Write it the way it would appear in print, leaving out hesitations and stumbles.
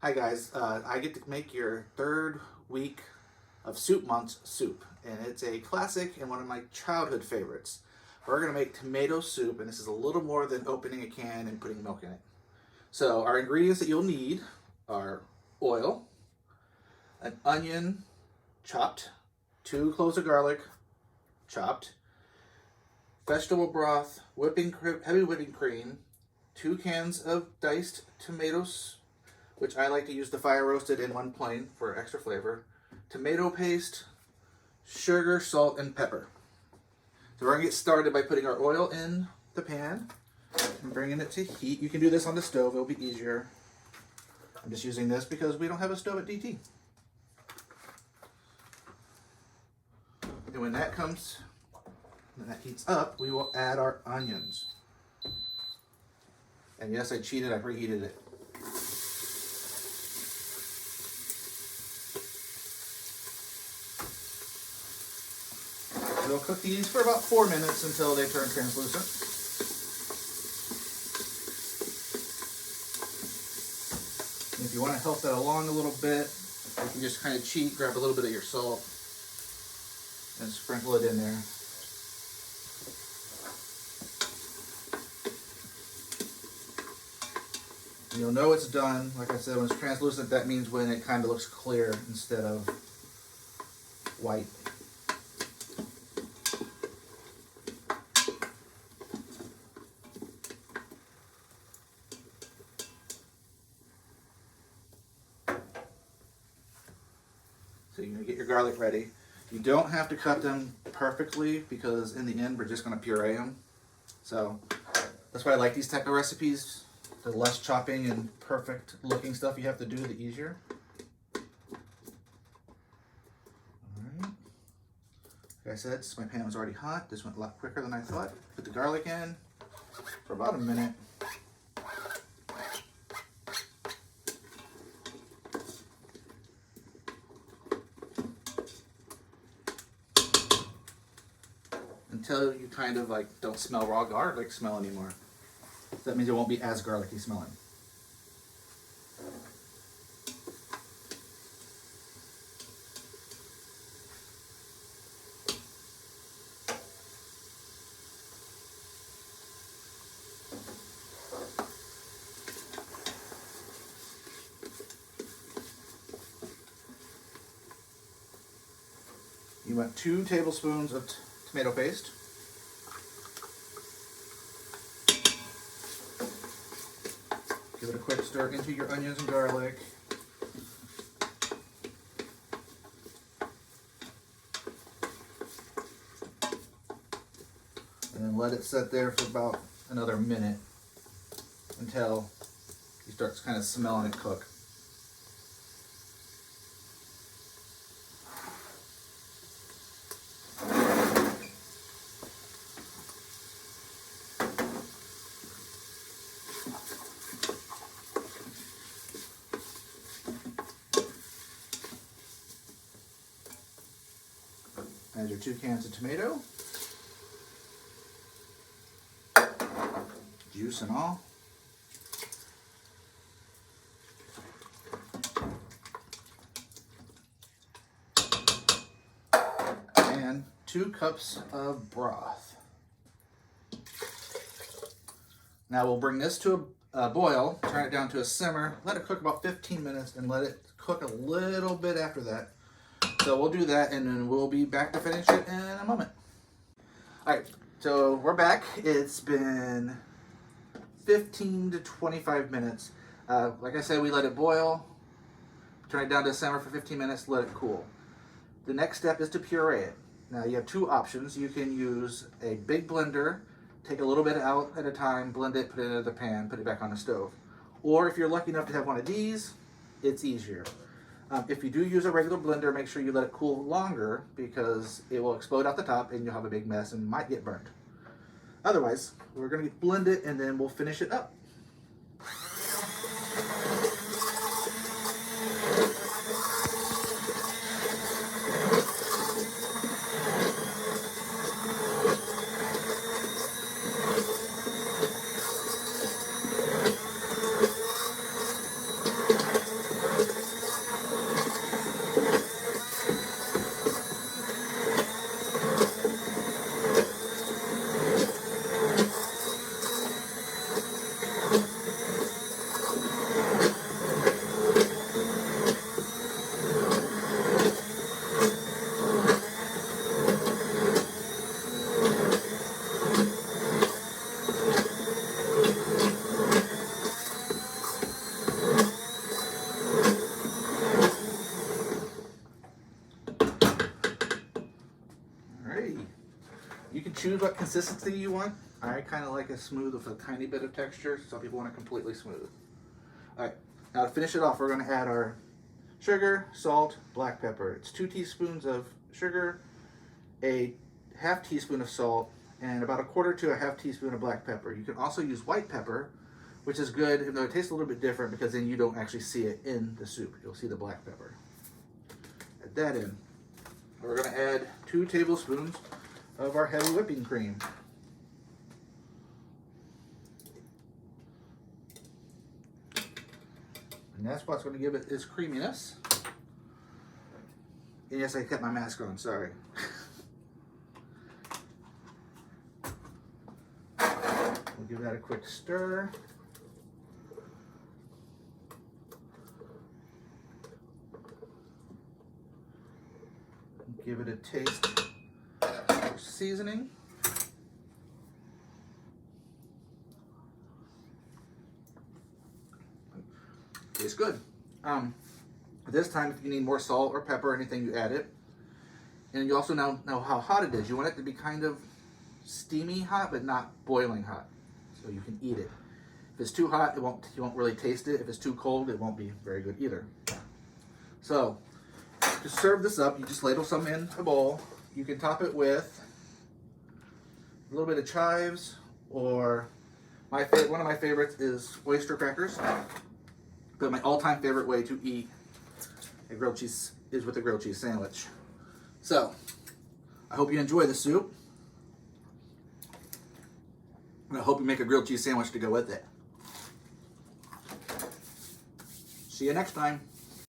Hi guys, I get to make your third week of Soup Month's soup, and it's a classic and one of my childhood favorites. We're going to make tomato soup, and this is a little more than opening a can and putting milk in it. So our ingredients that you'll need are oil, an onion chopped, 2 cloves of garlic chopped, vegetable broth, heavy whipping cream, 2 cans of diced tomatoes, which I like to use the fire roasted in one plain for extra flavor, tomato paste, sugar, salt, and pepper. So we're gonna get started by putting our oil in the pan and bringing it to heat. You can do this on the stove, it'll be easier. I'm just using this because we don't have a stove at DT. And when that heats up, we will add our onions. And yes, I cheated, I preheated it. We'll cook these for about 4 minutes until they turn translucent. And if you want to help that along a little bit, you can just kind of cheat, grab a little bit of your salt and sprinkle it in there. And you'll know it's done. Like I said, when it's translucent, that means when it kind of looks clear instead of white. So you're going to get your garlic ready. You don't have to cut them perfectly because in the end we're just going to puree them. So that's why I like these type of recipes. The less chopping and perfect looking stuff you have to do, the easier. Alright. Like I said, since my pan was already hot, this went a lot quicker than I thought. Put the garlic in for about a minute. Until you kind of like don't smell raw garlic smell anymore. So that means it won't be as garlicky smelling. You want 2 tablespoons of tomato paste. Give it a quick stir into your onions and garlic. And then let it sit there for about another minute until you start kind of smelling it cook. Add your 2 cans of tomato, juice and all. And 2 cups of broth. Now we'll bring this to a boil, turn it down to a simmer, let it cook about 15 minutes, and let it cook a little bit after that. So we'll do that, and then we'll be back to finish it in a moment. All right, so we're back. It's been 15 to 25 minutes. Like I said, we let it boil, turn it down to a simmer for 15 minutes, let it cool. The next step is to puree it. Now you have 2 options. You can use a big blender, take a little bit out at a time, blend it, put it into the pan, put it back on the stove. Or if you're lucky enough to have one of these, it's easier. If you do use a regular blender, make sure you let it cool longer because it will explode out the top and you'll have a big mess and might get burnt. Otherwise, we're going to blend it and then we'll finish it up. choose what consistency you want. I kind of like a smooth with a tiny bit of texture. Some people want it completely smooth. All right, now to finish it off, we're going to add our sugar, salt, black pepper. It's 2 teaspoons of sugar, a half teaspoon of salt, and about 1/4 to a half teaspoon of black pepper. You can also use white pepper, which is good, even though it tastes a little bit different because then you don't actually see it in the soup. You'll see the black pepper. Add that in. We're going to add 2 tablespoons of our heavy whipping cream. And that's what's going to give it its creaminess. And yes, I kept my mask on, sorry. We'll give that a quick stir. Give it a taste of seasoning. Tastes good. This time, if you need more salt or pepper or anything, you add it. And you also now know how hot it is. You want it to be kind of steamy hot, but not boiling hot, so you can eat it. If it's too hot, you won't really taste it. If it's too cold, it won't be very good either. So, to serve this up, you just ladle some in a bowl. You can top it with a little bit of chives, or one of my favorites is oyster crackers. But my all-time favorite way to eat a grilled cheese is with a grilled cheese sandwich. So, I hope you enjoy the soup. And I hope you make a grilled cheese sandwich to go with it. See you next time.